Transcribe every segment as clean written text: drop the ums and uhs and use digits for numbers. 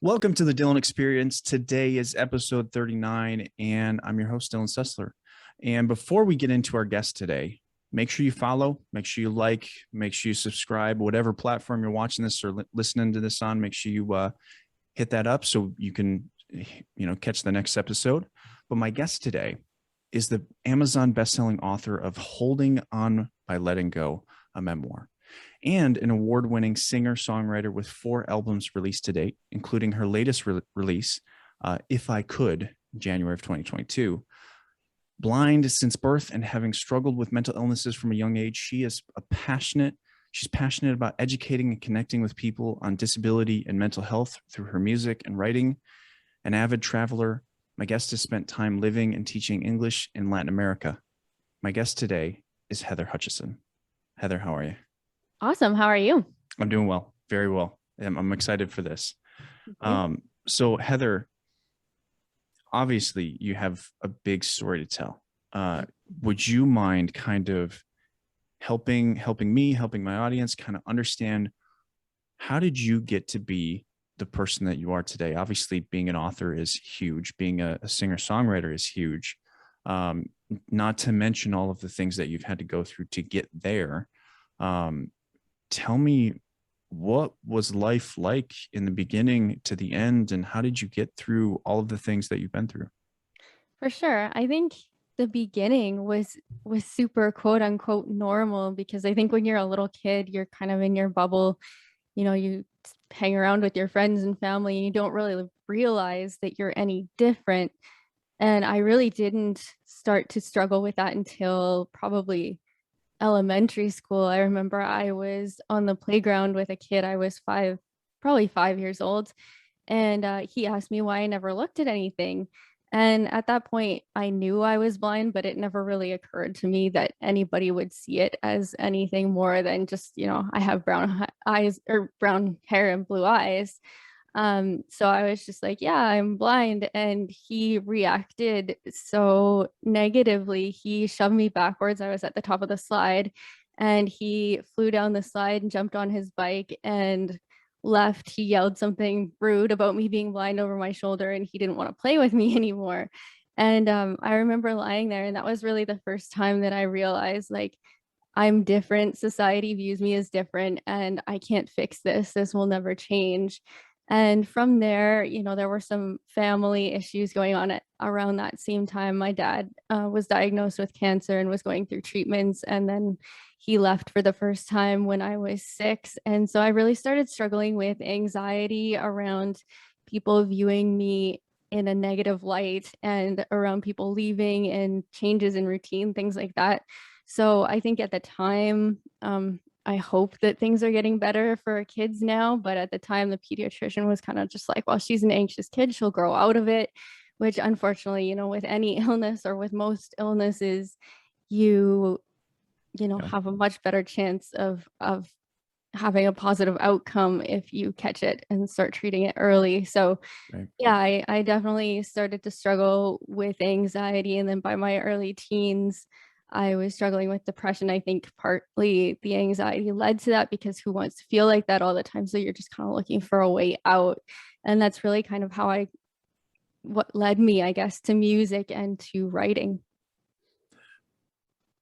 Welcome to the Dylan Experience. Today is episode 39, and I'm your host, Dylan Sessler. And before we get into our guest today, make sure you follow, make sure you like, make sure you subscribe, whatever platform you're watching this or listening to this on, make sure you hit that up so you can, catch the next episode. But my guest today is the Amazon bestselling author of Holding On by Letting Go, a memoir, and an award-winning singer-songwriter with 4 albums released to date, including her latest release, If I Could, January of 2022. Blind since birth and having struggled with mental illnesses from a young age, she's passionate about educating and connecting with people on disability and mental health through her music and writing. An avid traveler, my guest has spent time living and teaching English in Latin America. My guest today is Heather Hutchison. Heather, how are you? Awesome. How are you? I'm doing well. Very well. I'm excited for this. So Heather, obviously you have a big story to tell. Would you mind kind of helping my audience kind of understand, how did you get to be the person that you are today? Obviously being an author is huge. Being a singer-songwriter is huge. Not to mention all of the things that you've had to go through to get there. Tell me, what was life like in the beginning to the end, and how did you get through all of the things that you've been through? For sure. I think the beginning was super quote unquote normal, because I think when you're a little kid, you're kind of in your bubble. You hang around with your friends and family, and you don't really realize that you're any different. And I really didn't start to struggle with that until probably elementary school. I remember I was on the playground with a kid. I was probably 5 years old. And he asked me why I never looked at anything. And at that point, I knew I was blind, but it never really occurred to me that anybody would see it as anything more than just, I have brown eyes or brown hair and blue eyes. So I was just like, yeah, I'm blind. And he reacted so negatively. He shoved me backwards. I was at the top of the slide, and he flew down the slide and jumped on his bike and left. He yelled something rude about me being blind over my shoulder, and he didn't want to play with me anymore. And I remember lying there, and that was really the first time that I realized, like, I'm different. Society views me as different, and I can't fix this. This will never change. And from there, there were some family issues going on around that same time. My dad was diagnosed with cancer and was going through treatments. And then he left for the first time when I was 6. And so I really started struggling with anxiety around people viewing me in a negative light, and around people leaving and changes in routine, things like that. So I think at the time, I hope that things are getting better for kids now. But at the time, the pediatrician was kind of just like, well, she's an anxious kid, she'll grow out of it, which unfortunately, with any illness or with most illnesses, you have a much better chance of having a positive outcome if you catch it and start treating it early. So Right. yeah, I definitely started to struggle with anxiety. And then by my early teens, I was struggling with depression. I think partly the anxiety led to that, because who wants to feel like that all the time? So you're just kind of looking for a way out. And that's really kind of what led me, I guess, to music and to writing.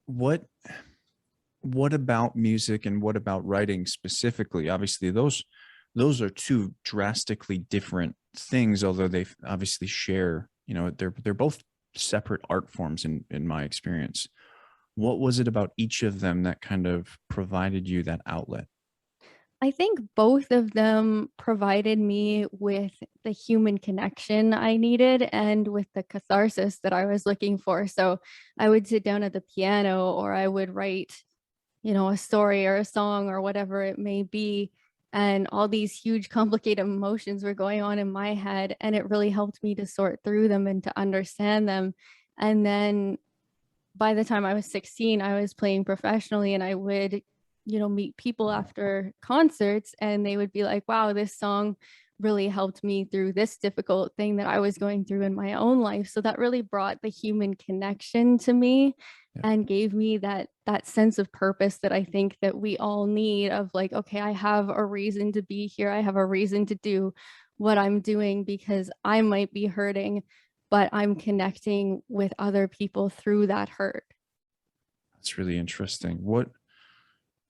What about music and what about writing specifically? Obviously, those are two drastically different things, although they obviously share, they're both separate art forms in my experience. What was it about each of them that kind of provided you that outlet? I think both of them provided me with the human connection I needed and with the catharsis that I was looking for. So I would sit down at the piano, or I would write, a story or a song or whatever it may be. And all these huge, complicated emotions were going on in my head. And it really helped me to sort through them and to understand them. And then by the time I was 16, I was playing professionally, and I would, meet people after concerts, and they would be like, wow, this song really helped me through this difficult thing that I was going through in my own life. So that really brought the human connection to me, Yeah. and gave me that sense of purpose that I think that we all need, of like, okay, I have a reason to be here. I have a reason to do what I'm doing because I might be hurting, but I'm connecting with other people through that hurt. That's really interesting. What,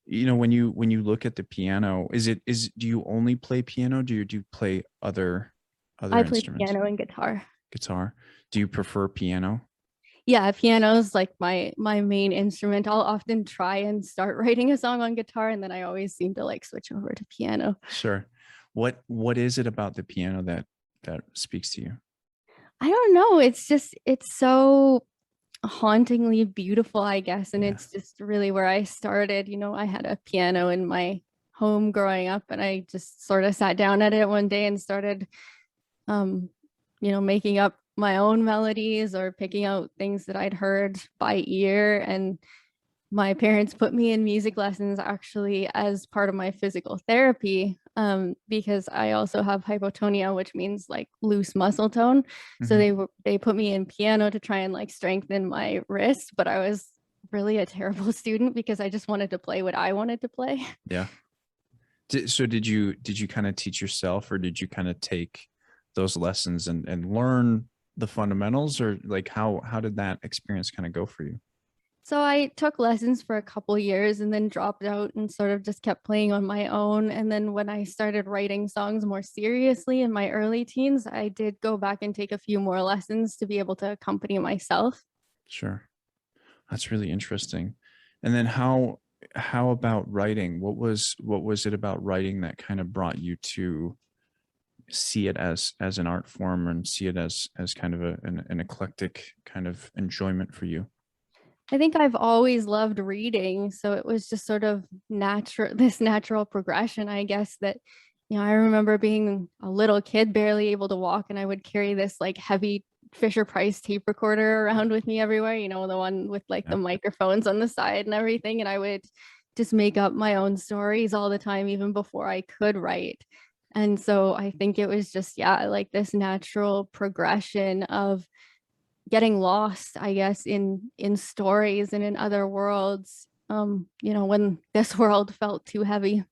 when you look at the piano, do you only play piano? Do you play other I play instruments? piano and guitar. Guitar? Do you prefer piano? Yeah, piano is like my main instrument. I'll often try and start writing a song on guitar, and then I always seem to like switch over to piano. Sure. What is it about the piano that speaks to you? I don't know. It's so hauntingly beautiful, I guess. And Yeah. it's just really where I started. I had a piano in my home growing up, and I just sort of sat down at it one day and started, um, making up my own melodies or picking out things that I'd heard by ear. And my parents put me in music lessons actually as part of my physical therapy, because I also have hypotonia, which means like loose muscle tone. So Hmm. they put me in piano to try and like strengthen my wrist, but I was really a terrible student because I just wanted to play what I wanted to play. Yeah. So did you kind of teach yourself, or did you kind of take those lessons and learn the fundamentals, or like how did that experience kind of go for you? So I took lessons for a couple years and then dropped out and sort of just kept playing on my own. And then when I started writing songs more seriously in my early teens, I did go back and take a few more lessons to be able to accompany myself. Sure. That's really interesting. And then how about writing? What was it about writing that kind of brought you to see it as an art form and see it as kind of an eclectic kind of enjoyment for you? I think I've always loved reading, so it was just sort of natural, this natural progression, I guess, that, I remember being a little kid, barely able to walk, and I would carry this like heavy Fisher Price tape recorder around with me everywhere, the one with like Yeah. the microphones on the side and everything. And I would just make up my own stories all the time, even before I could write. And so I think it was just, yeah, like this natural progression of getting lost, I guess, in stories and in other worlds, when this world felt too heavy.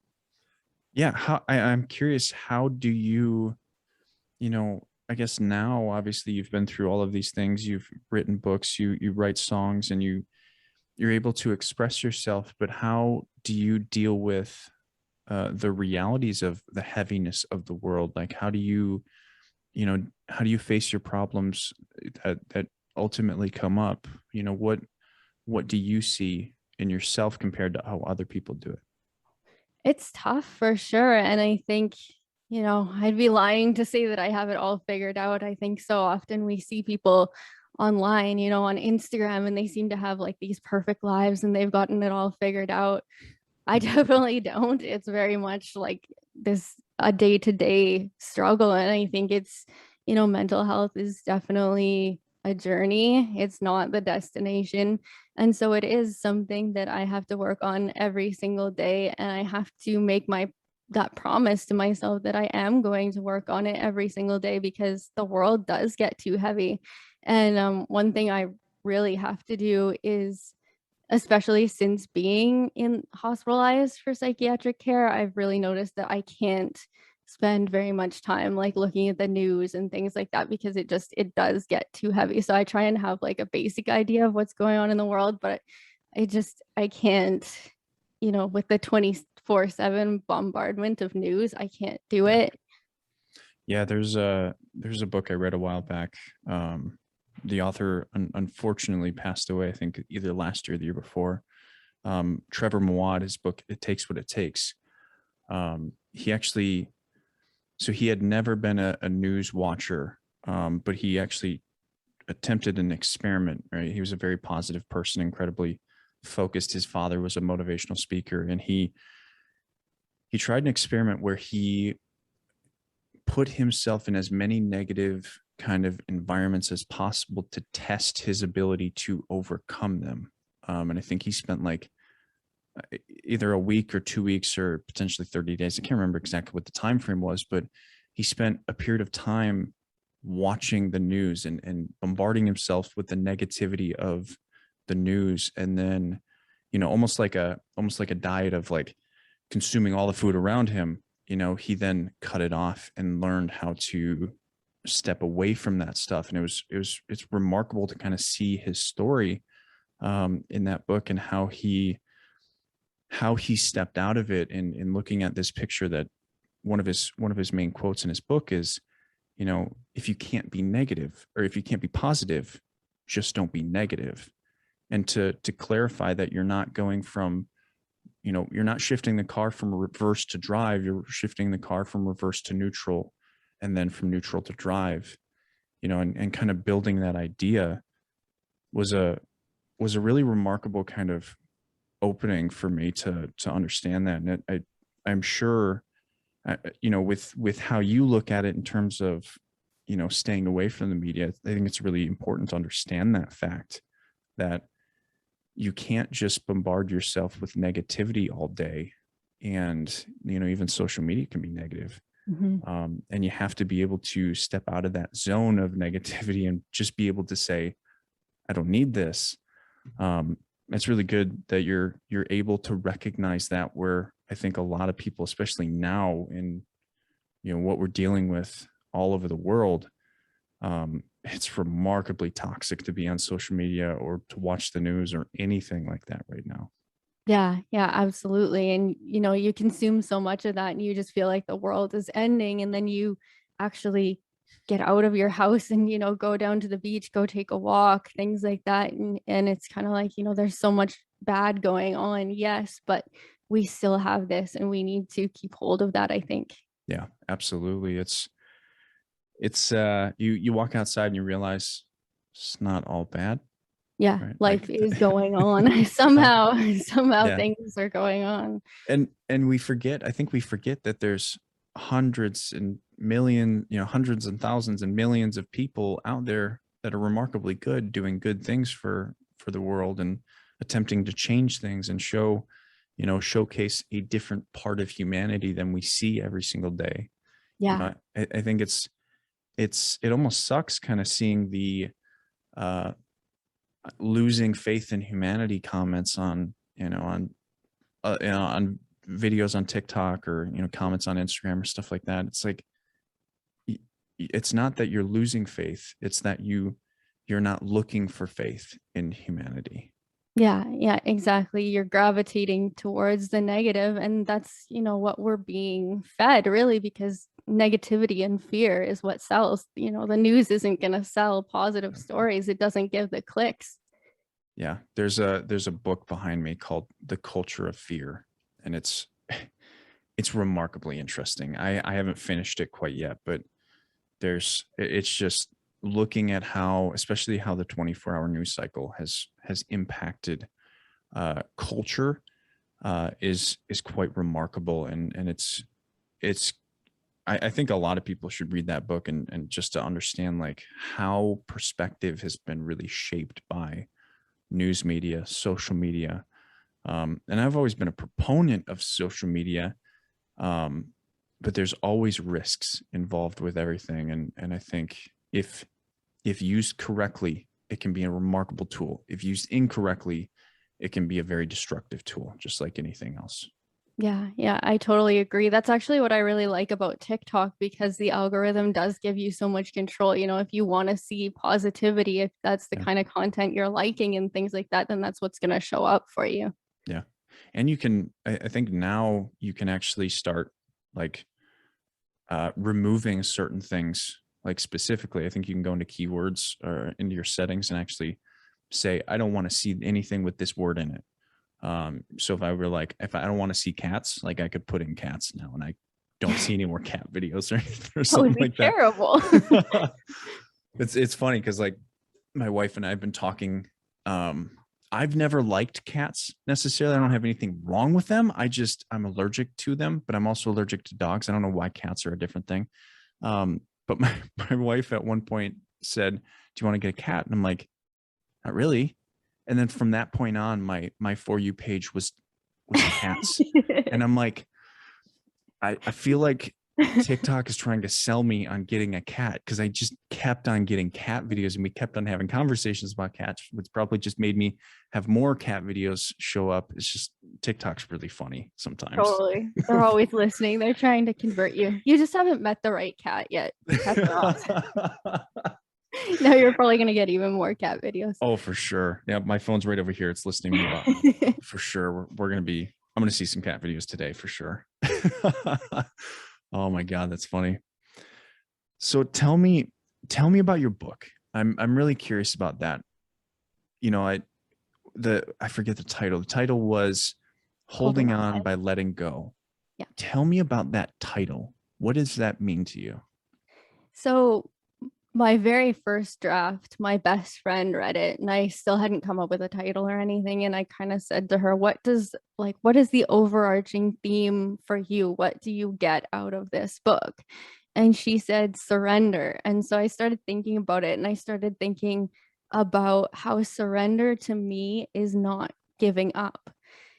Yeah, I'm curious, how do I guess now obviously you've been through all of these things, you've written books, you write songs, and you're able to express yourself, but how do you deal with the realities of the heaviness of the world? Like, how do you face your problems that ultimately come up? What do you see in yourself compared to how other people do it? It's tough for sure. And I think, I'd be lying to say that I have it all figured out. I think so often we see people online, on Instagram, and they seem to have like these perfect lives and they've gotten it all figured out. I definitely don't. It's very much like this a day-to-day struggle. And I think it's, mental health is definitely a journey. It's not the destination. And so it is something that I have to work on every single day. And I have to make that promise to myself that I am going to work on it every single day because the world does get too heavy. And one thing I really have to do is, especially since being in hospitalized for psychiatric care, I've really noticed that I can't spend very much time like looking at the news and things like that because it does get too heavy. So I try and have like a basic idea of what's going on in the world, but I can't, with the 24/7 bombardment of news, I can't do Yeah. it. Yeah, there's a book I read a while back. The author unfortunately passed away, I think either last year or the year before. Trevor Mawad, his book "It Takes What It Takes." He actually, so he had never been a news watcher, but he actually attempted an experiment. Right, he was a very positive person, incredibly focused. His father was a motivational speaker, and he tried an experiment where he put himself in as many negative kind of environments as possible to test his ability to overcome them. And I think he spent like either a week or 2 weeks or potentially 30 days. I can't remember exactly what the time frame was, but he spent a period of time watching the news and bombarding himself with the negativity of the news. And then, almost like a diet of like consuming all the food around him, he then cut it off and learned how to step away from that stuff. And it's remarkable to kind of see his story in that book, and how he stepped out of it, and looking at this picture that one of his main quotes in his book is, if you can't be negative, or if you can't be positive, just don't be negative. And to clarify that you're not going from, you're not shifting the car from reverse to drive, you're shifting the car from reverse to neutral, and then from neutral to drive, and kind of building that idea was a really remarkable kind of opening for me to understand that. And I'm sure, with how you look at it in terms of, staying away from the media, I think it's really important to understand that fact, that you can't just bombard yourself with negativity all day. And, even social media can be negative. And you have to be able to step out of that zone of negativity and just be able to say, I don't need this. It's really good that you're able to recognize that, where I think a lot of people, especially now in, what we're dealing with all over the world, it's remarkably toxic to be on social media or to watch the news or anything like that right now. Yeah, yeah, absolutely. And you consume so much of that and you just feel like the world is ending, and then you actually get out of your house and go down to the beach, go take a walk, things like that. And it's kind of like, there's so much bad going on. Yes, but we still have this and we need to keep hold of that, I think. Yeah, absolutely. It's you walk outside and you realize it's not all bad, Yeah, right? life Like is going on. Somehow yeah. things are going on. And we forget, I think we forget that there's hundreds and hundreds and thousands and millions of people out there that are remarkably good, doing good things for the world, and attempting to change things and showcase a different part of humanity than we see every single day. Yeah. I think it almost sucks kind of seeing the uh losing faith in humanity comments on on videos on TikTok, or comments on Instagram or stuff like that. It's like, it's not that you're losing faith, it's that you're not looking for faith in humanity. Yeah, yeah, exactly. You're gravitating towards the negative, and that's, what we're being fed, really, because negativity and fear is what sells. The news isn't going to sell positive stories. It doesn't give the clicks. Yeah, there's a book behind me called The Culture of Fear, and it's remarkably interesting. I haven't finished it quite yet, but it's just looking at how, especially how the 24-hour news cycle has impacted culture, is quite remarkable. And it's I think a lot of people should read that book, and just to understand like how perspective has been really shaped by news media, social media. And I've always been a proponent of social media, but there's always risks involved with everything. And I think if used correctly, it can be a remarkable tool. If used incorrectly, it can be a very destructive tool, just like anything else. Yeah, yeah, I totally agree. That's actually what I really like about TikTok, because the algorithm does give you so much control. If you want to see positivity, if that's the Yeah. kind of content you're liking and things like that, then that's what's going to show up for you. Yeah. And you can, I think now you can actually start like removing certain things. Like specifically, I think you can go into keywords or into your settings and actually say, I don't want to see anything with this word in it. So if I don't want to see cats, like I could put in cats now, and I don't see any more cat videos or anything or That would something be like that. terrible. It's funny because like my wife and I have been talking. I've never liked cats necessarily. I don't have anything wrong with them. I'm allergic to them, but I'm also allergic to dogs. I don't know why cats are a different thing. But my wife at one point said, "Do you want to get a cat?" And I'm like, "Not really." And then from that point on, my For You page was cats. And I'm like, I feel like TikTok is trying to sell me on getting a cat because I just kept on getting cat videos and we kept on having conversations about cats, which probably just made me have more cat videos show up. It's just TikTok's really funny sometimes. Totally. They're always listening. They're trying to convert you. You just haven't met the right cat yet. Cats are awesome. Now you're probably going to get even more cat videos. Oh, for sure. Yeah, my phone's right over here. It's listening to me about for sure. I'm going to see some cat videos today for sure. Oh my God, that's funny. So tell me about your book. I'm really curious about that. You know, I forget the title. The title was Holding On by Letting Go. Yeah. Tell me about that title. What does that mean to you? So my very first draft, my best friend read it and I still hadn't come up with a title or anything. And I kind of said to her, what is the overarching theme for you? What do you get out of this book? And she said, surrender. And so I started thinking about it and I started thinking about how surrender to me is not giving up.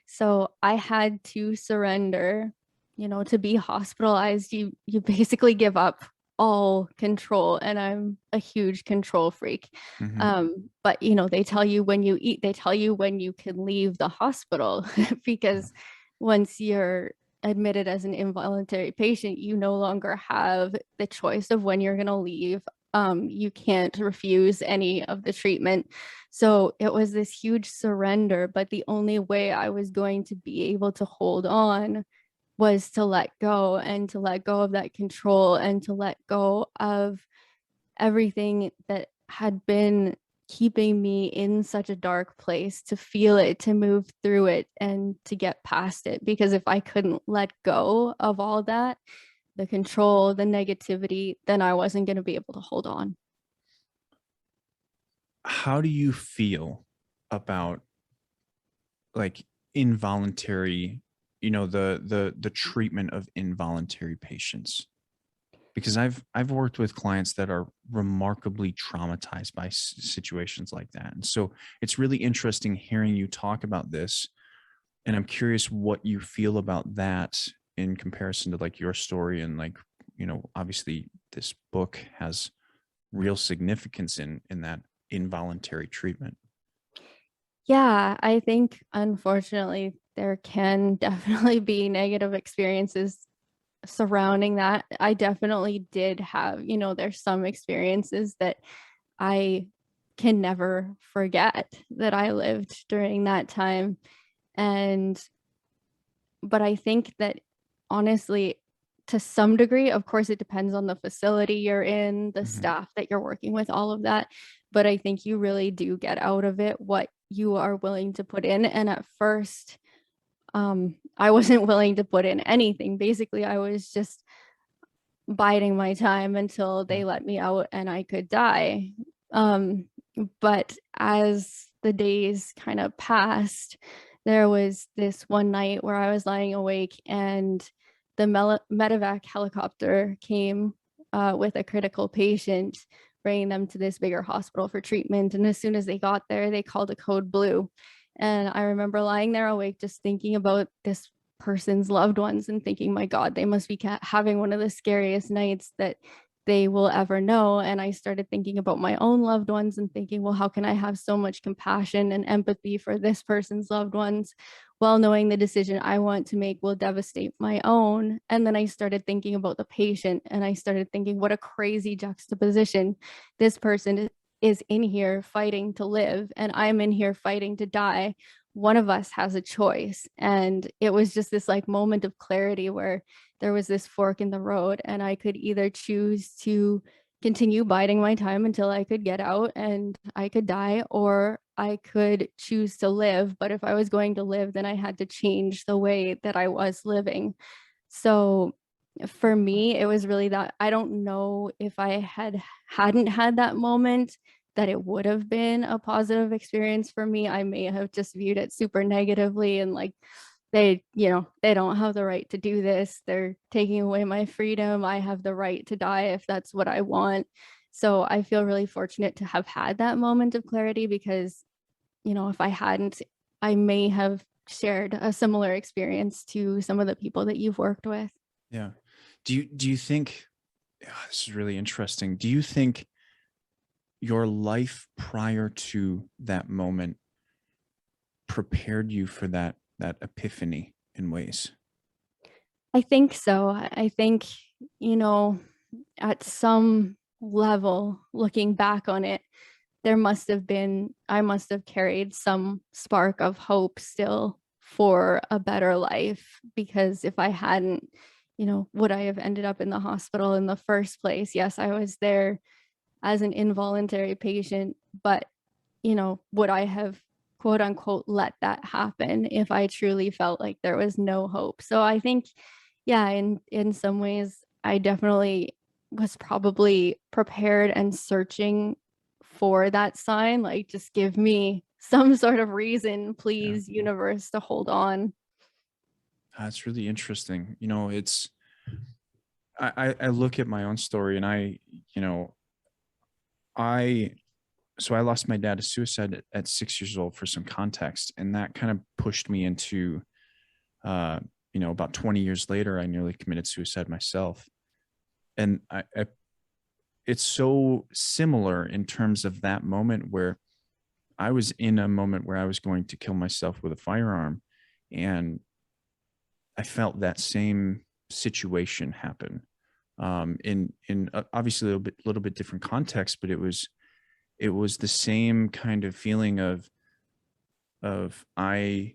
So I had to surrender, to be hospitalized. You basically give up all control, and I'm a huge control freak. But they tell you when you eat, they tell you when you can leave the hospital because once you're admitted as an involuntary patient, you no longer have the choice of when you're going to leave. You can't refuse any of the treatment. So it was this huge surrender, but the only way I was going to be able to hold on was to let go, and to let go of that control, and to let go of everything that had been keeping me in such a dark place, to feel it, to move through it, and to get past it. Because if I couldn't let go of all that, the control, the negativity, then I wasn't going to be able to hold on. How do you feel about like involuntary, the treatment of involuntary patients? Because I've worked with clients that are remarkably traumatized by situations like that. And so it's really interesting hearing you talk about this. And I'm curious what you feel about that in comparison to like your story. And like, obviously this book has real significance in that involuntary treatment. Yeah, I think unfortunately there can definitely be negative experiences surrounding that. I definitely did have, there's some experiences that I can never forget that I lived during that time. But I think that honestly, to some degree, of course, it depends on the facility you're in, the staff that you're working with, all of that. But I think you really do get out of it what you are willing to put in. And at first, I wasn't willing to put in anything. Basically, I was just biding my time until they let me out and I could die. But as the days kind of passed, there was this one night where I was lying awake and the medevac helicopter came with a critical patient, bringing them to this bigger hospital for treatment. And as soon as they got there, they called a code blue. And I remember lying there awake, just thinking about this person's loved ones and thinking, my God, they must be having one of the scariest nights that they will ever know. And I started thinking about my own loved ones and thinking, well, how can I have so much compassion and empathy for this person's loved ones, while knowing the decision I want to make will devastate my own? And then I started thinking about the patient, and I started thinking, what a crazy juxtaposition. This person is in here fighting to live, and I'm in here fighting to die. One of us has a choice. And it was just this like moment of clarity where there was this fork in the road, and I could either choose to continue biding my time until I could get out and I could die, or I could choose to live. But if I was going to live, then I had to change the way that I was living. So for me, it was really that. I don't know if I hadn't had that moment, that it would have been a positive experience for me. I may have just viewed it super negatively and like, they don't have the right to do this. They're taking away my freedom. I have the right to die if that's what I want. So I feel really fortunate to have had that moment of clarity, because, if I hadn't, I may have shared a similar experience to some of the people that you've worked with. Yeah. Do you think, this is really interesting. Do you think your life prior to that moment prepared you for that epiphany in ways? I think so. I think, you know, at some level, looking back on it, I must have carried some spark of hope still for a better life, because if I hadn't, would I have ended up in the hospital in the first place? Yes, I was there as an involuntary patient, but, would I have quote unquote let that happen if I truly felt like there was no hope? So I think, yeah, in some ways, I definitely was probably prepared and searching for that sign, like, just give me some sort of reason, Yeah, please, universe, to hold on. that's really interesting. I look at my own story, and you know, I so I lost my dad to suicide at 6 years old, for some context, and that kind of pushed me into, uh, about 20 years later, I nearly committed suicide myself. And it's so similar in terms of that moment where I was in a moment where I was going to kill myself with a firearm, and I felt that same situation happen. In obviously little bit different context, but it was the same kind of feeling of I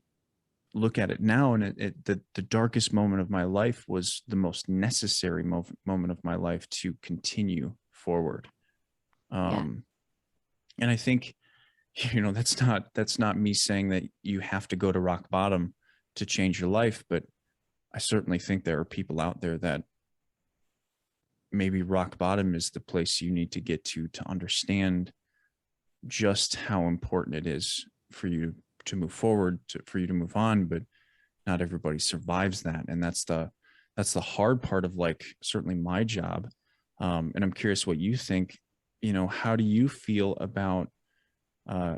look at it now, and the darkest moment of my life was the most necessary moment of my life to continue forward. Yeah. Um, and I think, that's not me saying that you have to go to rock bottom to change your life, but I certainly think there are people out there that maybe rock bottom is the place you need to get to understand just how important it is for you to move forward, for you to move on. But not everybody survives that, and that's the hard part of, like, certainly my job. And I'm curious what you think. How do you feel about uh,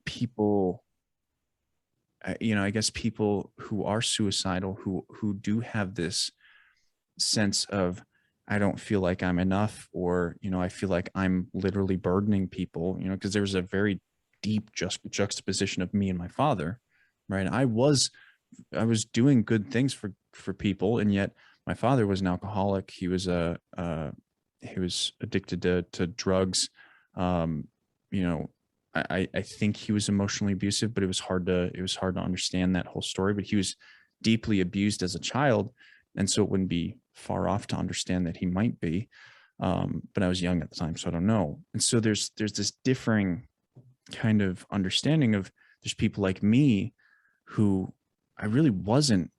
people? I guess people who are suicidal, who do have this sense of, I don't feel like I'm enough, or I feel like I'm literally burdening people. Because there's a very deep juxtaposition of me and my father, right? I was doing good things for people, and yet my father was an alcoholic. He was addicted to drugs. Um, you know, I think he was emotionally abusive, but it was hard to understand that whole story. But he was deeply abused as a child, and so it wouldn't be far off to understand that he might be. But I was young at the time, so I don't know. And so there's this differing kind of understanding of, there's people like me who I really wasn't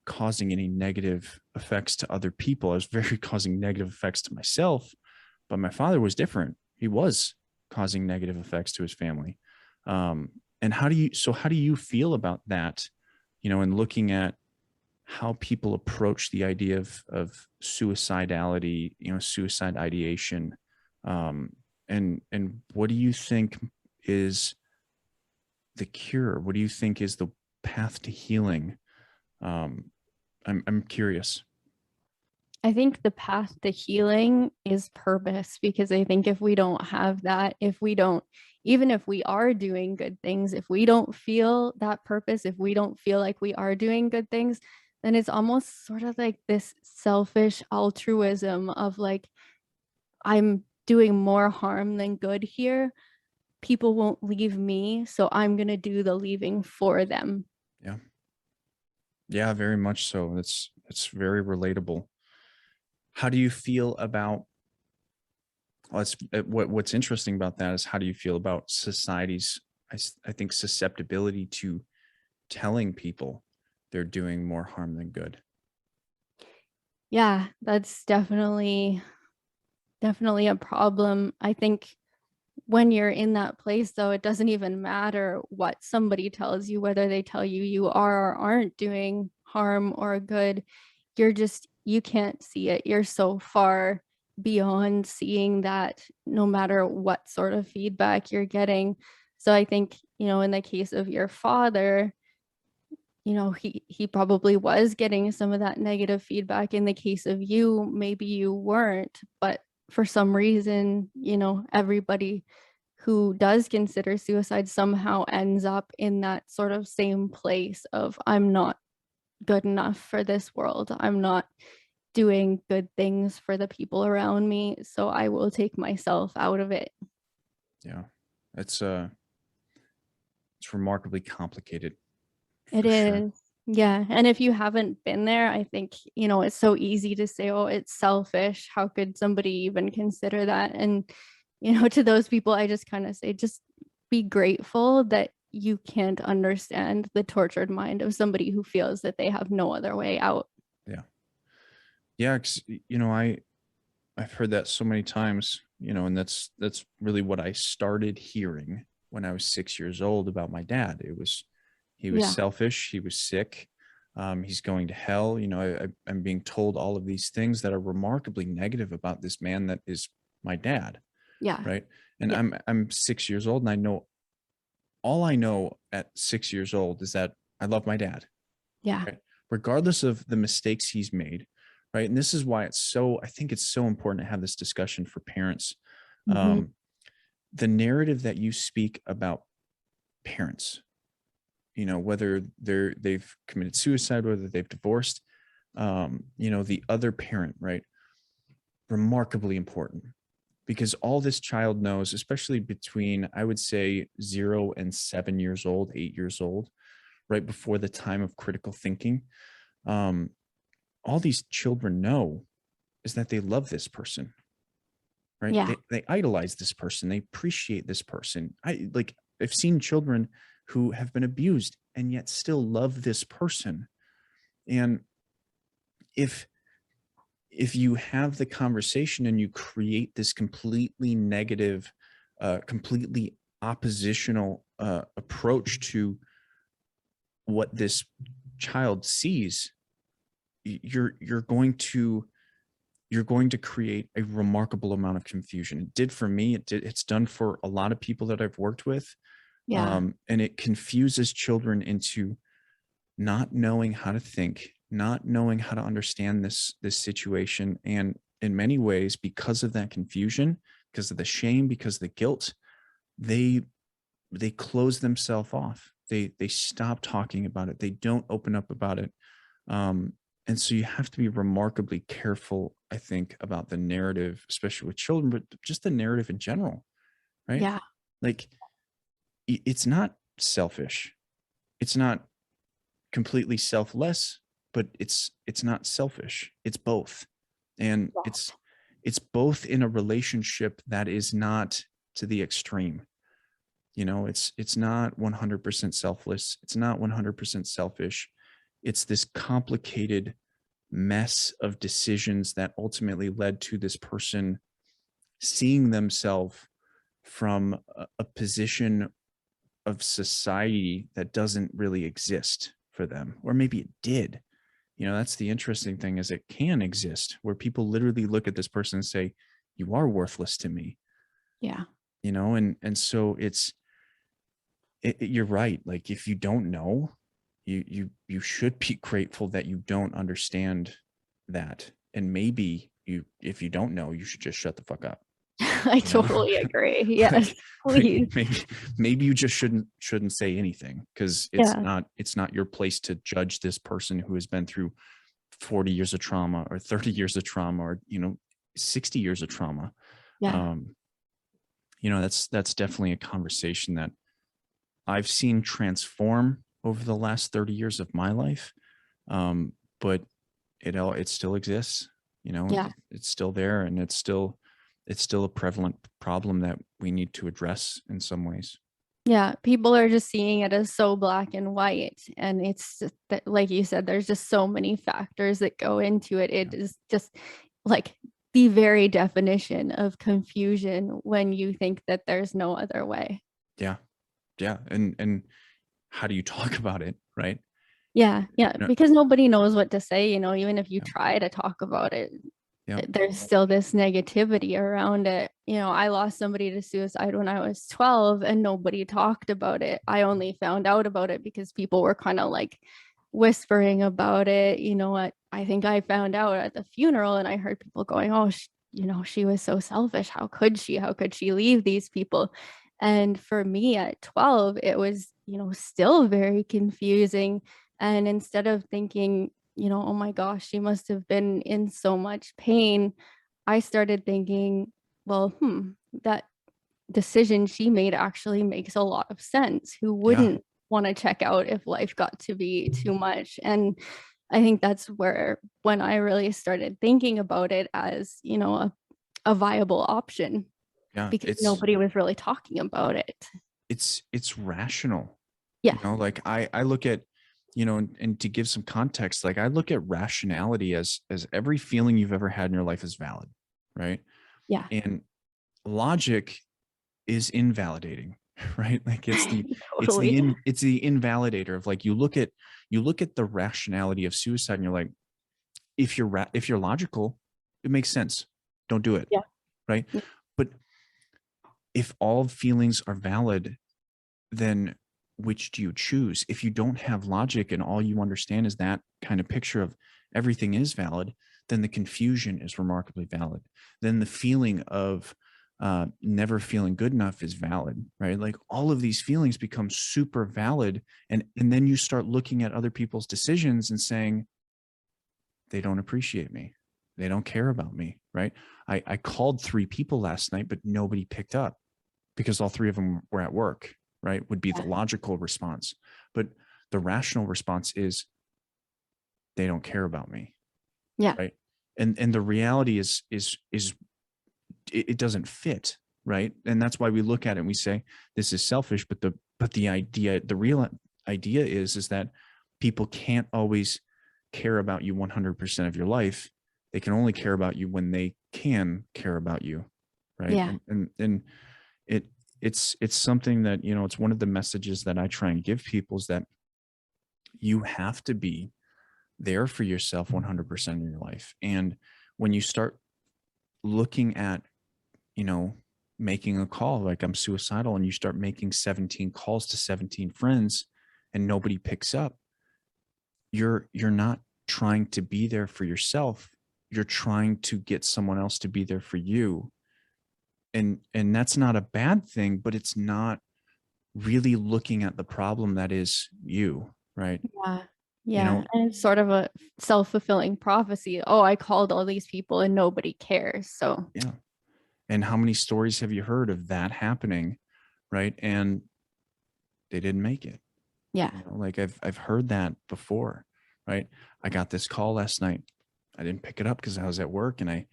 causing any negative effects to other people. I was very causing negative effects to myself, but my father was different. He was causing negative effects to his family. And how do you feel about that? And looking at how people approach the idea of suicidality, suicide ideation, and what do you think is the cure? What do you think is the path to healing? Um, I'm curious. I think the path to healing is purpose, because I think if we don't have that, if we don't, even if we are doing good things, if we don't feel that purpose, if we don't feel like we are doing good things, then it's almost sort of like this selfish altruism of, like, I'm doing more harm than good here. People won't leave me, so I'm going to do the leaving for them. Yeah. Yeah, very much so. It's very relatable. How do you feel about, well, what's interesting about that is, how do you feel about society's, I think, susceptibility to telling people they're doing more harm than good? Yeah, that's definitely a problem. I think when you're in that place, though, it doesn't even matter what somebody tells you, whether they tell you you are or aren't doing harm or good. You can't see it. You're so far beyond seeing that, no matter what sort of feedback you're getting. So I think, in the case of your father, he probably was getting some of that negative feedback. In the case of you, maybe you weren't, but for some reason, everybody who does consider suicide somehow ends up in that sort of same place of, I'm not good enough for this world. I'm not doing good things for the people around me, so I will take myself out of it. Yeah. It's remarkably complicated. It For sure. is. Yeah. And if you haven't been there, I think, it's so easy to say, oh, it's selfish. How could somebody even consider that? And, to those people, I just kind of say, just be grateful that you can't understand the tortured mind of somebody who feels that they have no other way out. Yeah. Yeah. 'Cause, I've heard that so many times, and that's really what I started hearing when I was 6 years old about my dad. He was Yeah. selfish. He was sick. He's going to hell. I'm being told all of these things that are remarkably negative about this man that is my dad. Yeah. Right. And Yeah. I'm 6 years old, and all I know at 6 years old is that I love my dad. Yeah. Right? Regardless of the mistakes he's made. Right. And this is why I think it's so important to have this discussion for parents. Mm-hmm. The narrative that you speak about parents, whether they've committed suicide, whether they've divorced, the other parent, right? Remarkably important, because all this child knows, especially between, I would say, 0 and 7 years old, 8 years old, right before the time of critical thinking, all these children know is that they love this person, right? Yeah. They idolize this person. They appreciate this person. I've seen children who have been abused and yet still love this person. And if you have the conversation and you create this completely negative, completely oppositional approach to what this child sees, you're going to create a remarkable amount of confusion. It did for me. It's done for a lot of people that I've worked with. Yeah. And it confuses children into not knowing how to think, not knowing how to understand this situation. And in many ways, because of that confusion, because of the shame, because of the guilt, they close themselves off. They stop talking about it. They don't open up about it. And so you have to be remarkably careful, I think, about the narrative, especially with children, but just the narrative in general, right? Yeah. Like, it's not selfish. It's not completely selfless, but it's not selfish. It's both. And it's both in a relationship that is not to the extreme. It's not 100% selfless. It's not 100% selfish. It's this complicated mess of decisions that ultimately led to this person seeing themselves from a position of society that doesn't really exist for them, or maybe it did. That's the interesting thing, is it can exist where people literally look at this person and say, you are worthless to me. Yeah. And so you're right. Like, if you don't know, you should be grateful that you don't understand that. And maybe if you don't know, you should just shut the fuck up. I totally agree. Yes, like, please. maybe you just shouldn't say anything, because it's not your place to judge this person who has been through 40 years of trauma, or 30 years of trauma, or 60 years of trauma. Yeah. That's definitely a conversation that I've seen transform over the last 30 years of my life. But it still exists. Yeah. It's still there, and it's still a prevalent problem that we need to address in some ways. Yeah, people are just seeing it as so black and white, and it's just that, like you said, there's just so many factors that go into it. It is just like the very definition of confusion when you think that there's no other way. Yeah. And how do you talk about it, right? Yeah, because nobody knows what to say, even if you Yeah. try to talk about it, Yeah. there's still this negativity around it. I lost somebody to suicide when I was 12 and nobody talked about it. I only found out about it because people were kind of like whispering about it. You know what? I think I found out at the funeral and I heard people going, oh, she was so selfish. How could she? How could she leave these people? And for me at 12, it was, still very confusing. And instead of thinking, oh my gosh, she must have been in so much pain, I started thinking, well, that decision she made actually makes a lot of sense. Who Yeah. wouldn't want to check out if life got to be too much? And I think that's when I really started thinking about it as, a viable option, Yeah. because nobody was really talking about it. It's rational. Yeah. Like I look at, and to give some context, like I look at rationality as every feeling you've ever had in your life is valid, right? Yeah. And logic is invalidating, right? Like Totally. it's the invalidator of, like, you look at the rationality of suicide and you're like, if you're logical, it makes sense. Don't do it. Yeah. Right. Yeah. But if all feelings are valid, then which do you choose? If you don't have logic and all you understand is that kind of picture of everything is valid, then the confusion is remarkably valid. Then the feeling of never feeling good enough is valid, right? Like all of these feelings become super valid. And then you start looking at other people's decisions and saying, they don't appreciate me. They don't care about me, right? I called 3 people last night, but nobody picked up because all 3 of them were at work, right? Would be the logical response. But the rational response is, they don't care about me. Yeah. Right. And the reality is it doesn't fit. Right. And that's why we look at it and we say, this is selfish. But the real idea is that people can't always care about you 100% of your life. They can only care about you when they can care about you. Right. Yeah. And it's something that, it's one of the messages that I try and give people, is that you have to be there for yourself 100% of your life. And when you start looking at, making a call, like I'm suicidal, and you start making 17 calls to 17 friends and nobody picks up, you're not trying to be there for yourself. You're trying to get someone else to be there for you. And that's not a bad thing, but it's not really looking at the problem that is you, right? Yeah. Yeah. And it's sort of a self-fulfilling prophecy. Oh, I called all these people and nobody cares. So Yeah. And how many stories have you heard of that happening, right? And they didn't make it. yeah. Like I've heard that before, right? I got this call last night. I didn't pick it up because I was at work, and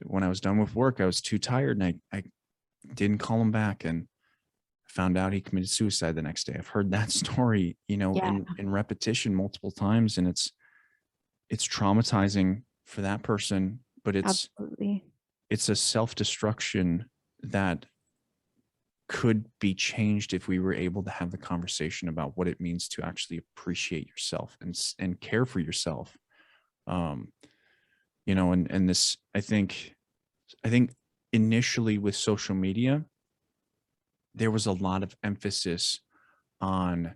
when I was done with work, I was too tired, and I didn't call him back, and found out he committed suicide the next day. I've heard that story, Yeah. in repetition multiple times, and it's traumatizing for that person, but Absolutely. it's a self-destruction that could be changed if we were able to have the conversation about what it means to actually appreciate yourself and care for yourself. Um, and this, I think initially with social media, there was a lot of emphasis on,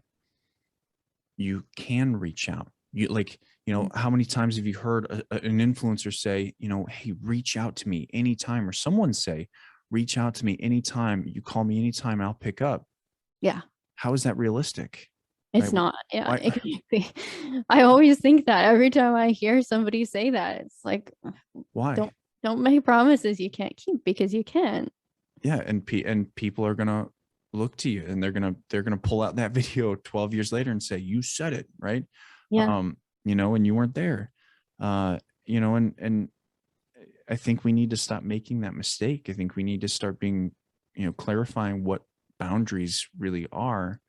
you can reach out. How many times have you heard an influencer say, hey, reach out to me anytime, or someone say, reach out to me anytime, you call me anytime, I'll pick up. Yeah. How is that realistic? It's Right? not. Yeah, Why? exactly. I always think that every time I hear somebody say that, it's like, Why? don't make promises you can't keep, because you can't. Yeah. And people are going to look to you, and they're going to pull out that video 12 years later and say, you said it, right? Yeah. And you weren't there. And I think we need to stop making that mistake. I think we need to start being, clarifying what boundaries really are,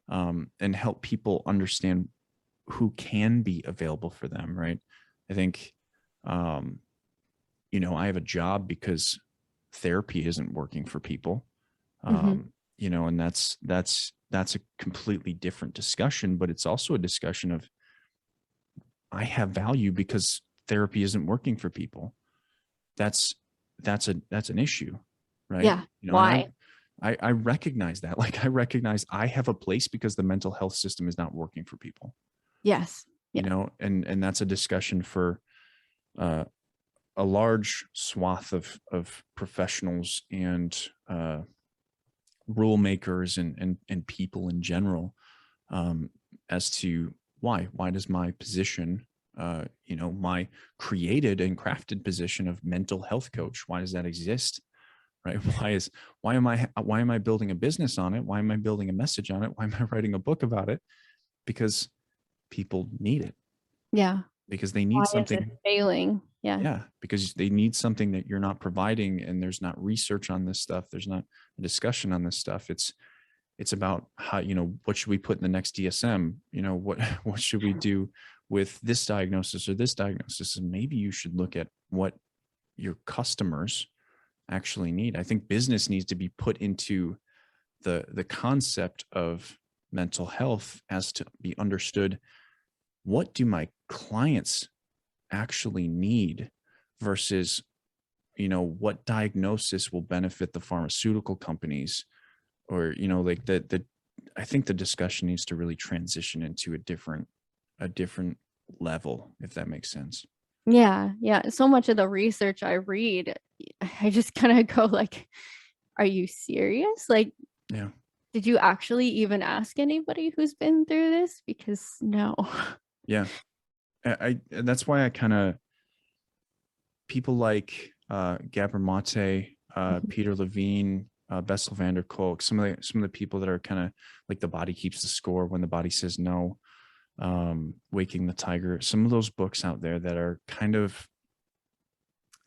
and help people understand who can be available for them. Right. I think, I have a job because therapy isn't working for people. Mhm. And that's a completely different discussion, but it's also a discussion of, I have value because therapy isn't working for people. That's an issue, right? Yeah. And Why? I recognize that. Like I recognize I have a place because the mental health system is not working for people. Yes. you Yeah. know, and that's a discussion for uh, a large swath of professionals and rule makers and people in general, as to why does my position, my created and crafted position of mental health coach, why does that exist, right? Why am I building a business on it? Why am I building a message on it? Why am I writing a book about it? Because people need it, Yeah. because they Why need is it something. failing? Yeah. Yeah, because they need something that you're not providing, and there's not research on this stuff, there's not a discussion on this stuff. It's about how, what should we put in the next DSM, what what should we do with this diagnosis or this diagnosis, and maybe you should look at what your customers actually need. I think business needs to be put into the concept of mental health as to be understood. What do my clients actually need versus, what diagnosis will benefit the pharmaceutical companies, or, like the I think the discussion needs to really transition into a different level, if that makes sense. Yeah. Yeah. So much of the research I read, I just kind of go like, are you serious? Like, Yeah. did you actually even ask anybody who's been through this? Because no. Yeah. And that's why I kind of, people like Gabor Mate, Mhm. Peter Levine, Bessel van der Kolk, some of the people that are kind of like the body keeps the score when the body says no, Waking the Tiger, some of those books out there that are kind of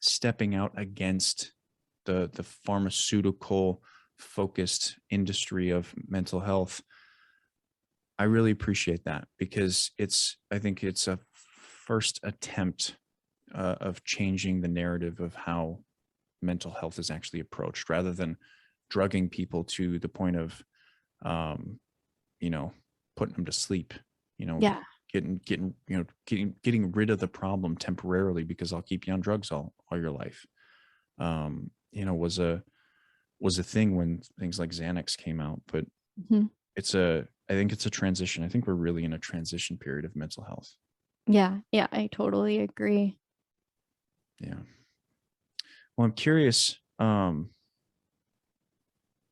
stepping out against the pharmaceutical focused industry of mental health. I really appreciate that, because I think it's a first attempt of changing the narrative of how mental health is actually approached, rather than drugging people to the point of, um, you know, putting them to sleep, you know, Yeah. getting rid of the problem temporarily, because I'll keep you on drugs all your life. Was a thing when things like Xanax came out, but Mhm. I think it's a transition. I think we're really in a transition period of mental health. Yeah. Yeah. I totally agree. Yeah. Well, I'm curious,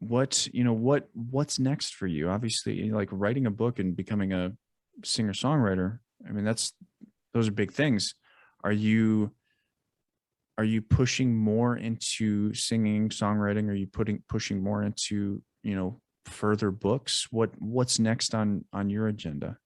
what's next for you? Obviously, like writing a book and becoming a singer-songwriter. I mean, those are big things. Are you are you pushing more into singing, songwriting? Are you pushing more into, further books? What's next on your agenda?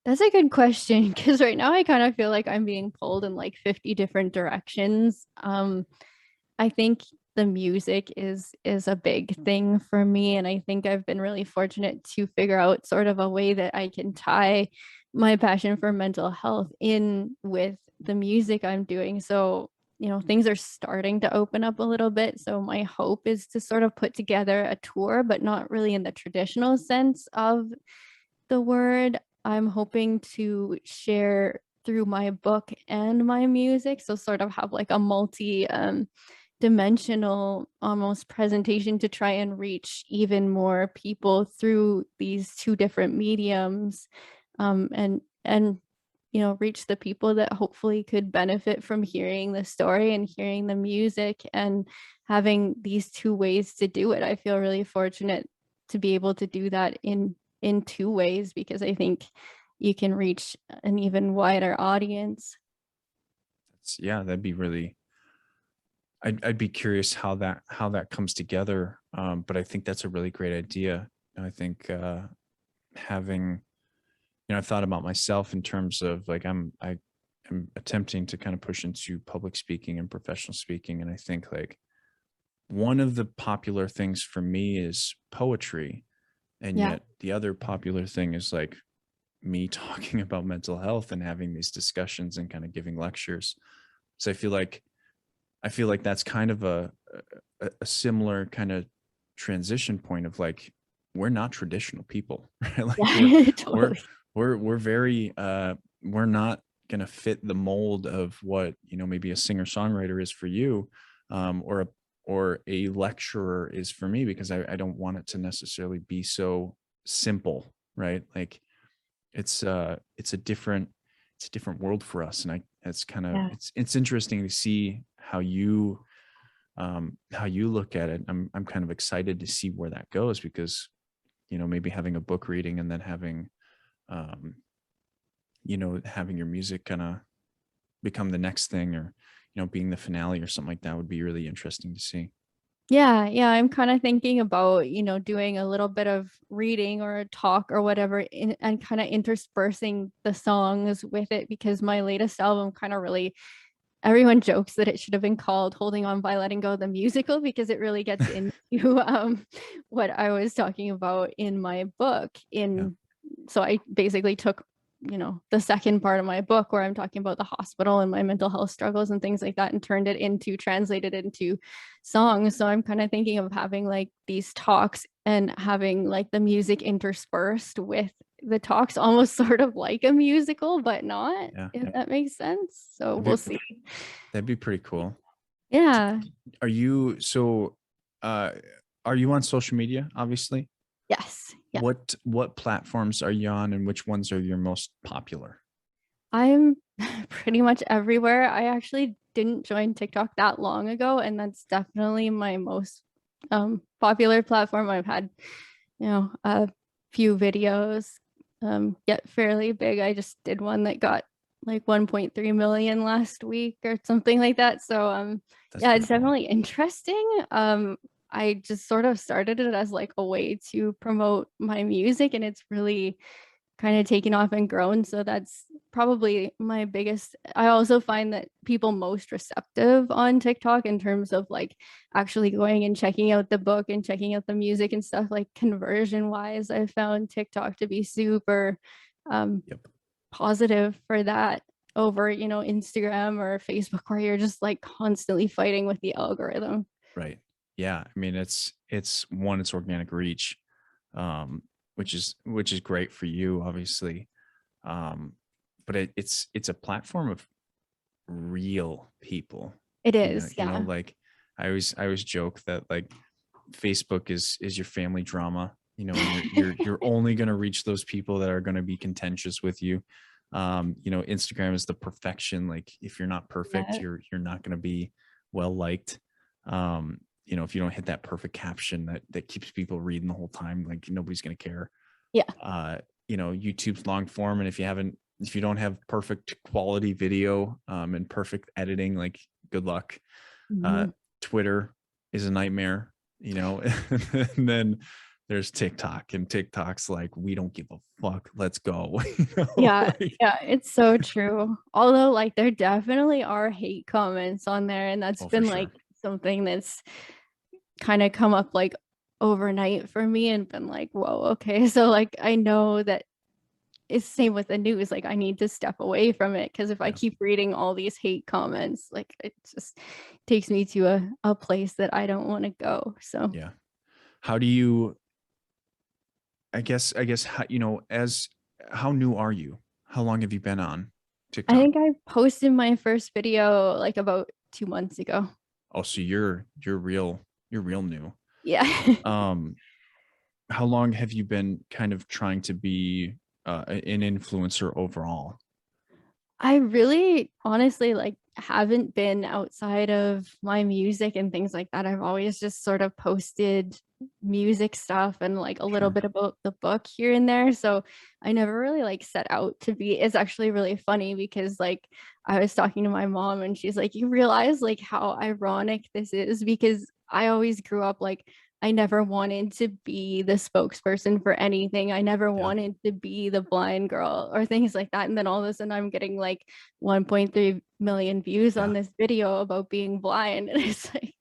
That's a good question because right now I kind of feel like I'm being pulled in like 50 different directions. I think the music is a big thing for me, and I think I've been really fortunate to figure out sort of a way that I can tie my passion for mental health in with the music I'm doing. So, things are starting to open up a little bit. So my hope is to sort of put together a tour, but not really in the traditional sense of the word. I'm hoping to share through my book and my music. So sort of have like a multi dimensional almost presentation to try and reach even more people through these two different mediums, and reach the people that hopefully could benefit from hearing the story and hearing the music and having these two ways to do it. I feel really fortunate to be able to do that in two ways because I think you can reach an even wider audience. Yeah, that'd be really. I'd be curious how that comes together. But I think that's a really great idea. And I think having, I've thought about myself in terms of like I'm attempting to kind of push into public speaking and professional speaking, and I think like one of the popular things for me is poetry, and Yeah. yet the other popular thing is like me talking about mental health and having these discussions and kind of giving lectures. So I feel like that's kind of a similar kind of transition point of like, we're not traditional people, right? Like Yeah. we're Totally. we're very we're not going to fit the mold of what, maybe a singer songwriter is for you, or a lecturer is for me, because I don't want it to necessarily be so simple, right? Like it's a different world for us. And it's kind of, Yeah. it's interesting to see how you look at it. I'm kind of excited to see where that goes, because, maybe having a book reading and then having, um, having your music kind of become the next thing, or, being the finale or something like that would be really interesting to see. Yeah, yeah, I'm kind of thinking about, doing a little bit of reading or a talk or whatever and kind of interspersing the songs with it, because my latest album kind of really, everyone jokes that it should have been called Holding On by Letting Go the Musical, because it really gets into what I was talking about in my book. Yeah. So I basically took, the second part of my book where I'm talking about the hospital and my mental health struggles and things like that, and translated into songs. So I'm kind of thinking of having like these talks and having like the music interspersed with the talks, almost sort of like a musical, but not, Yeah. if that makes sense. So That'd we'll be, see. that'd be pretty cool. Yeah. Are you, so, uh, are you on social media, obviously? Yes. Yeah. What platforms are you on, and which ones are your most popular? I'm pretty much everywhere. I actually didn't join TikTok that long ago, and that's definitely my most popular platform. I've had, a few videos get fairly big. I just did one that got like 1.3 million last week or something like that. So That's yeah, pretty it's cool. definitely interesting. I just sort of started it as like a way to promote my music, and it's really kind of taken off and grown. So that's probably my biggest. I also find that people most receptive on TikTok in terms of like actually going and checking out the book and checking out the music and stuff, like conversion wise, I found TikTok to be super um, Yep. positive for that over, Instagram or Facebook, where you're just like constantly fighting with the algorithm. Right. Yeah. I mean, it's organic reach, um, which is great for you, obviously. Um, but it's a platform of real people. It is, yeah. Like, I always joke that, like, Facebook is your family drama, and you're only going to reach those people that are going to be contentious with you. Instagram is the perfection. Like, if you're not perfect, Yeah. you're not going to be well liked. um if you don't hit that perfect caption that keeps people reading the whole time, like, nobody's going to care. Yeah. uh YouTube's long form, and if you don't have perfect quality video, and perfect editing, like, good luck. uh Mhm. Twitter is a nightmare, and then there's TikTok, and TikTok's like, we don't give a fuck, let's go. Yeah, Like, yeah, it's so true. Although, like, there definitely are hate comments on there, and that's oh, for been, like, sure. something that's kinda come up, like, overnight for me and been like, "Whoa, okay." So, like, I know that it's same with the news, like, I need to step away from it, because if I Yeah. keep reading all these hate comments, like, it just takes me to a place that I don't wanna go, so Yeah. How do you, I guess, how, as how new are you? How long have you been on I TikTok? think I posted my first video, like, about 2 months ago. Oh, so you're real new. Yeah. Um, how long have you been kind of trying to be, an influencer overall? I really honestly like haven't been outside of my music and things like that. I've always just sort of posted music stuff and like a little Sure. bit about the book here and there. So I never really like set out to be. It's actually really funny because like I was talking to my mom and she's like, "You realize like how ironic this is?" Because I always grew up like I never wanted to be the spokesperson for anything. I never Yeah. wanted to be the blind girl or things like that. And then all of a sudden I'm getting like 1.3 million views on Yeah. this video about being blind. And it's like,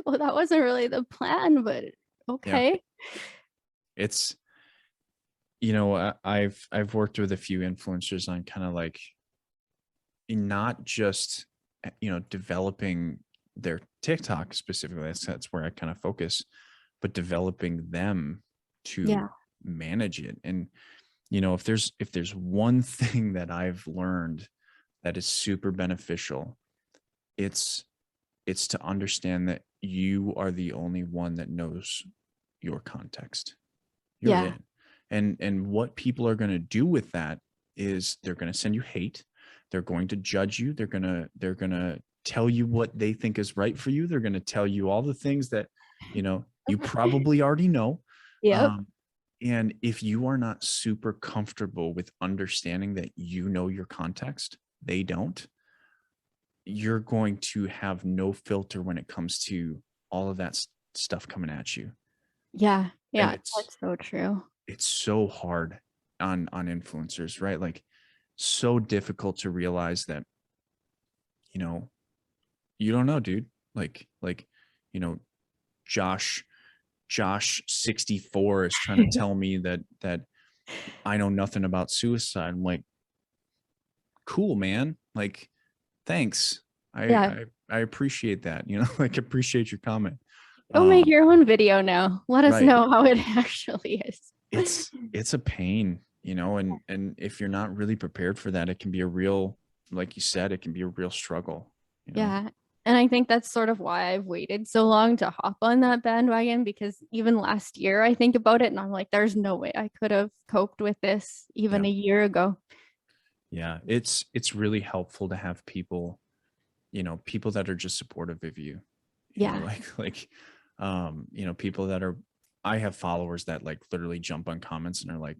well, that wasn't really the plan, but Yeah. okay. It's, I've worked with a few influencers on kind of like, not just, developing their TikTok specifically. That's where I kind of focus, but developing them to Yeah. manage it. And, if there's one thing that I've learned that is super beneficial, it's it's to understand that you are the only one that knows your context. You're Yeah. it. And what people are going to do with that is they're going to send you hate. They're going to judge you. They're going to tell you what they think is right for you. They're going to tell you all the things that, you probably already know. Yep. And if you are not super comfortable with understanding that your context, they don't, you're going to have no filter when it comes to all of that stuff coming at you. Yeah. And Yeah. That's so true. it's so hard on influencers, right? Like, so difficult to realize that, you don't know, dude. Like, you know, Josh 64 is trying to tell me that I know nothing about suicide. I'm like, cool, man. Like, thanks. Yeah. I appreciate that, like, appreciate your comment. Go make your own video now. Let us Right. know how it actually is. It's a pain, and if you're not really prepared for that, it can be a real, like you said, it can be a real struggle. Yeah. And I think that's sort of why I've waited so long to hop on that bandwagon, because even last year I think about it and I'm like, there's no way I could have coped with this even Yeah. a year ago. Yeah. It's really helpful to have people, people that are just supportive of you. Yeah. People that are, I have followers that like literally jump on comments and are like,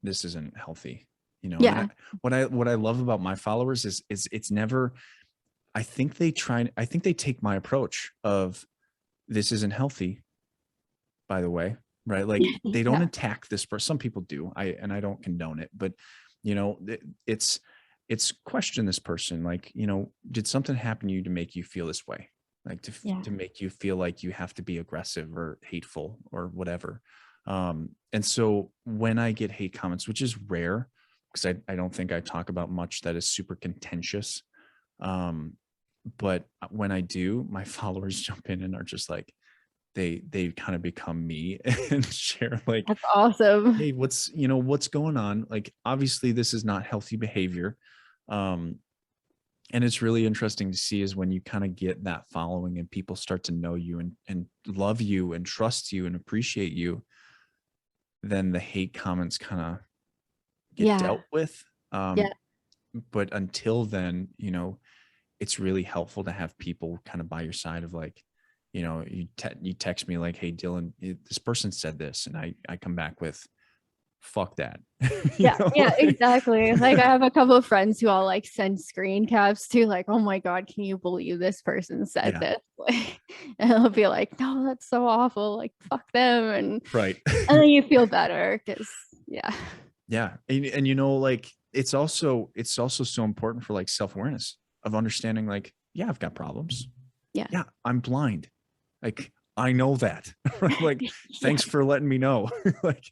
this isn't healthy, Yeah. and what I love about my followers is it's never, I think they take my approach of, this isn't healthy, by the way, right? Like, they don't Yeah. attack this person. Some people do. I don't condone it, but it's question this person. Like, did something happen to you to make you feel this way? Like, to make you feel like you have to be aggressive or hateful or whatever. And so when I get hate comments, which is rare, because I don't think I talk about much that is super contentious. But when I do, my followers jump in and are just like, they kind of become me and share like, That's awesome. hey, what's going on? Like, obviously this is not healthy behavior. And it's really interesting to see is when you kind of get that following and people start to know you and love you and trust you and appreciate you, then the hate comments kind of get dealt with. Yeah. But until then, it's really helpful to have people kind of by your side of like, you text me like, hey, Dylan, this person said this. And I come back with, fuck that. Yeah, exactly. Like, I have a couple of friends who I'll like send screen caps to, like, oh my God, can you believe this person said this? Like, and I'll be like, no, that's so awful. Like, fuck them. And Right. and then you feel better because Yeah. And like, it's also so important for like self-awareness of understanding, like, yeah, I've got problems. Yeah, I'm blind. Like, I know that. Like, thanks for letting me know. Like,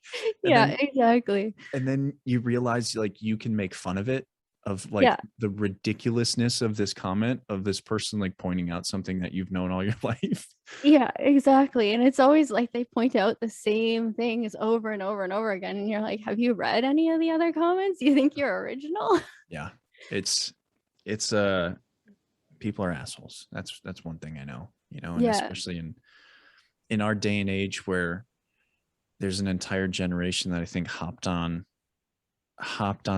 exactly. and then you realize like you can make fun of it, of like the ridiculousness of this comment of this person like pointing out something that you've known all your life. Yeah, exactly. And it's always like they point out the same things over and over and over again. And you're like, have you read any of the other comments? You think you're original? Yeah. It's people are assholes. That's one thing I know, and especially in our day and age where there's an entire generation that I think hopped on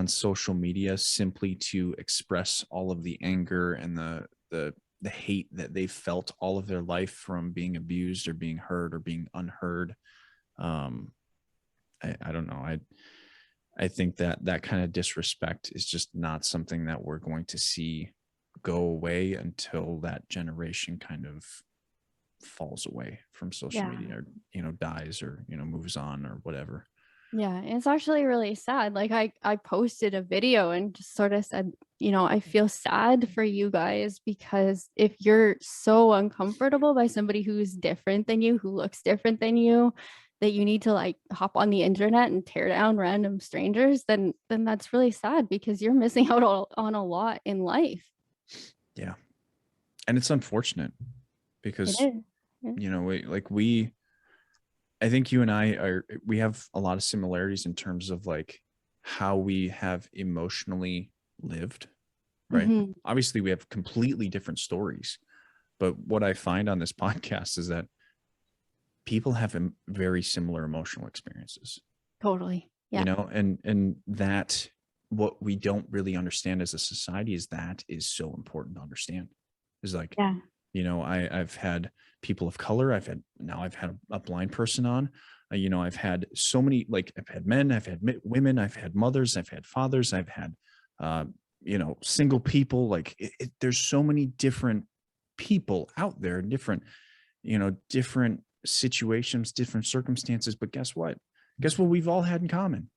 social media simply to express all of the anger and the hate that they felt all of their life from being abused or being hurt or being unheard. I don't know. I think that kind of disrespect is just not something that we're going to see go away until that generation kind of falls away from social media, or dies, or moves on or whatever. Yeah, it's actually really sad. Like, I posted a video and just sort of said, I feel sad for you guys, because if you're so uncomfortable by somebody who's different than you, who looks different than you, that you need to like hop on the internet and tear down random strangers, then that's really sad, because you're missing out on a lot in life. Yeah. And it's unfortunate because, I think you and we have a lot of similarities in terms of like how we have emotionally lived, right? Mm-hmm. Obviously we have completely different stories, but what I find on this podcast is that people have very similar emotional experiences. Totally. you Yeah. know, and that what we don't really understand as a society is that is so important to understand. Is like, Yeah. you know, I've had people of color, I've had a blind person on, you know, I've had so many, like I've had men, I've had women, I've had mothers, I've had fathers, I've had uh, you know, single people. Like there's so many different people out there, different, you know, different situations, different circumstances. But guess what? Guess what we've all had in common?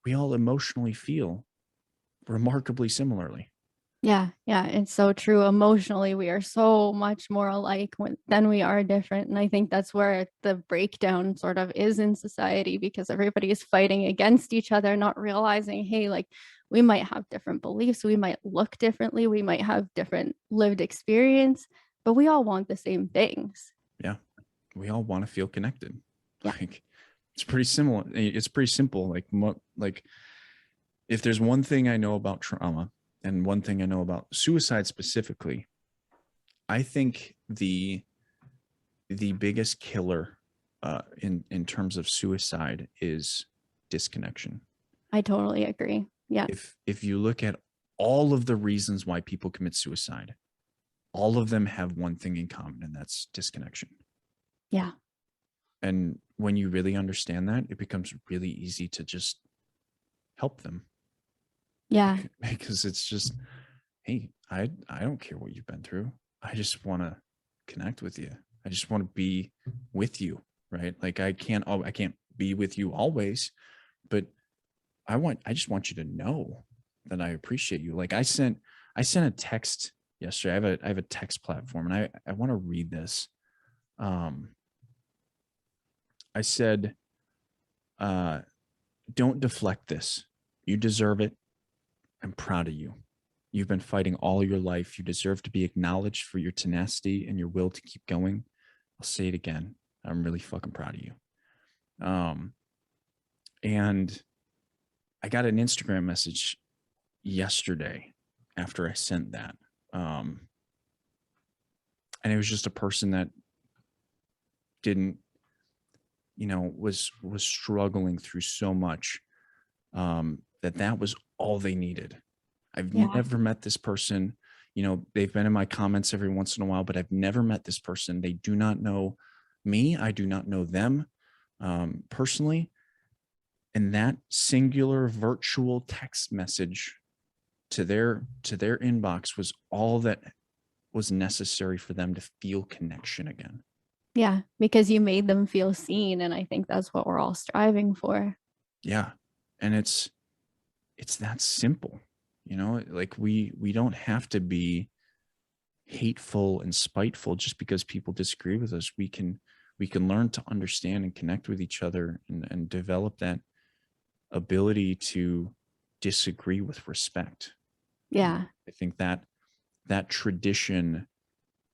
We all emotionally feel remarkably similarly. Yeah, yeah, it's so true. Emotionally, we are so much more alike than we are different. And I think that's where the breakdown sort of is in society, because everybody is fighting against each other, not realizing, hey, like we might have different beliefs, we might look differently, we might have different lived experience, but we all want the same things. Yeah. We all want to feel connected. Yeah. Like it's pretty similar. It's pretty simple. Like if there's one thing I know about trauma and one thing I know about suicide specifically, I think the biggest killer in terms of suicide is disconnection. I totally agree. Yeah. If you look at all of the reasons why people commit suicide, all of them have one thing in common, and that's disconnection. Yeah. And when you really understand that, it becomes really easy to just help them. Yeah. Because it's just, hey, I don't care what you've been through. I just want to connect with you. I just want to be with you, right? Like I can't be with you always, but I just want you to know that I appreciate you. Like I sent a text yesterday. I have a text platform, and I want to read this. I said, don't deflect this. You deserve it. I'm proud of you. You've been fighting all your life. You deserve to be acknowledged for your tenacity and your will to keep going. I'll say it again. I'm really fucking proud of you. And I got an Instagram message yesterday after I sent that. And it was just a person that didn't, you know, was struggling through so much, that was all they needed. I've Yeah. never met this person. You know, they've been in my comments every once in a while, but I've never met this person. They do not know me. I do not know them personally. And that singular virtual text message to their inbox was all that was necessary for them to feel connection again. Yeah. Because you made them feel seen. And I think that's what we're all striving for. Yeah. And it's that simple. You know, like we don't have to be hateful and spiteful just because people disagree with us. We can learn to understand and connect with each other, and develop that ability to disagree with respect. Yeah. I think that tradition,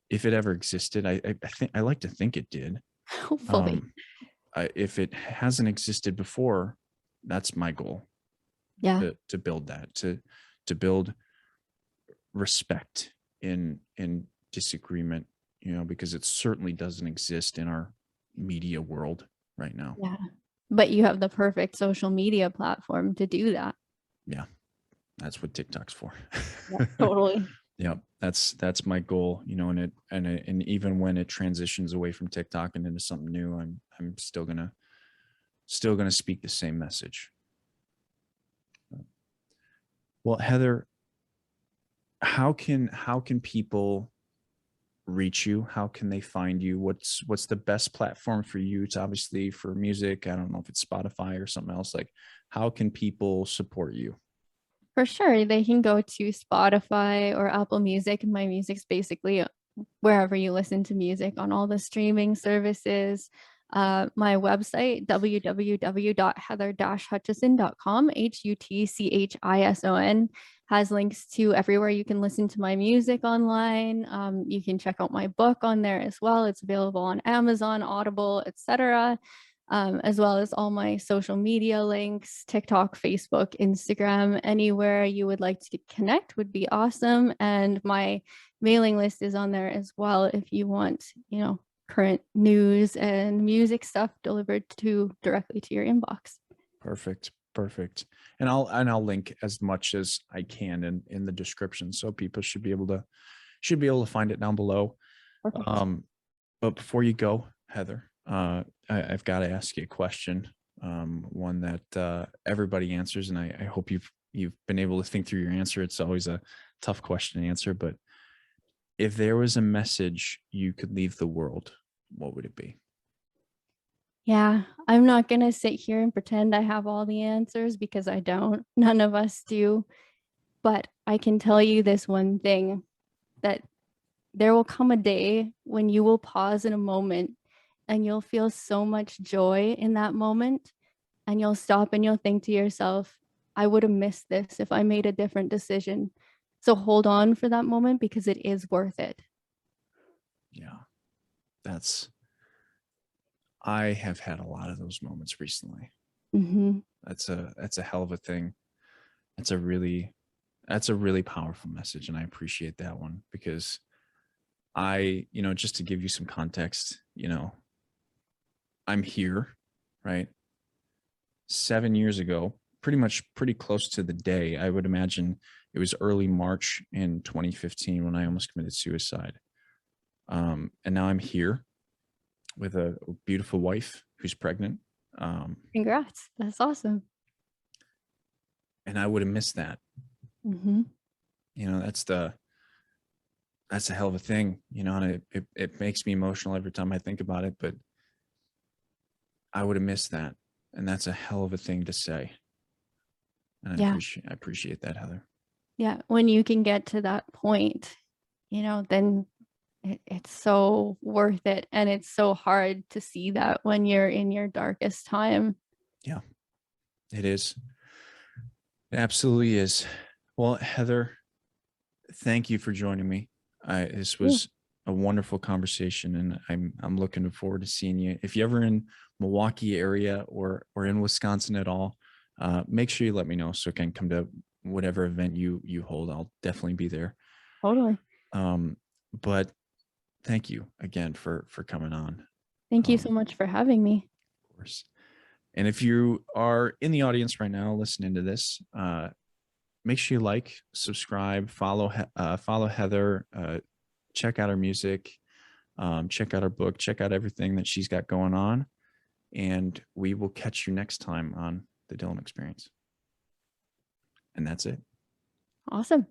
if it ever existed, I think I like to think it did. Hopefully. If it hasn't existed before, that's my goal. Yeah. To build that, to build respect in disagreement, you know, because it certainly doesn't exist in our media world right now. Yeah. But you have the perfect social media platform to do that. Yeah, that's what TikTok's for. Yeah, totally. Yeah, that's my goal, you know, and even when it transitions away from TikTok and into something new, I'm still gonna speak the same message. Well, Heather, how can people reach you? How can they find you? What's the best platform for you? It's obviously for music. I don't know if it's Spotify or something else. Like, how can people support you? For sure. They can go to Spotify or Apple Music. My music's basically wherever you listen to music on all the streaming services. My website, www.heather-hutchison.com, Hutchison, has links to everywhere you can listen to my music online. You can check out my book on there as well. It's available on Amazon, Audible, etc. As well as all my social media links, TikTok, Facebook, Instagram, anywhere you would like to connect would be awesome. And my mailing list is on there as well if you want, current news and music stuff delivered directly to your inbox. Perfect. And I'll link as much as I can in the description, so people should be able to find it down below. Perfect. But before you go, Heather, I've got to ask you a question, one that everybody answers, and I hope you've been able to think through your answer. It's always a tough question to answer, but if there was a message you could leave the world, what would it be? Yeah, I'm not going to sit here and pretend I have all the answers because I don't. None of us do. But I can tell you this one thing, that there will come a day when you will pause in a moment and you'll feel so much joy in that moment. And you'll stop and you'll think to yourself, I would have missed this if I made a different decision. So hold on for that moment because it is worth it. Yeah, I have had a lot of those moments recently. Mm-hmm. That's a hell of a thing. That's a really powerful message, and I appreciate that one, because just to give you some context, I'm here, right? 7 years ago, pretty close to the day. I would imagine it was early March in 2015 when I almost committed suicide. And now I'm here with a beautiful wife who's pregnant. Congrats. That's awesome. And I would have missed that. Mm-hmm. That's a hell of a thing, and it makes me emotional every time I think about it, but I would have missed that. And that's a hell of a thing to say. And Yeah. I appreciate that, Heather. Yeah. When you can get to that point, then it's so worth it. And it's so hard to see that when you're in your darkest time. Yeah, it is. It absolutely is. Well, Heather, thank you for joining me. This was a wonderful conversation, and I'm looking forward to seeing you. If you're ever in Milwaukee area or in Wisconsin at all, make sure you let me know so I can come to whatever event you hold. I'll definitely be there. Totally. But thank you again for coming on. Thank you so much for having me. Of course. And if you are in the audience right now listening to this, make sure you subscribe, follow Heather, check out her music, check out her book, check out everything that she's got going on. And we will catch you next time on The Dylan Experience. And that's it. Awesome.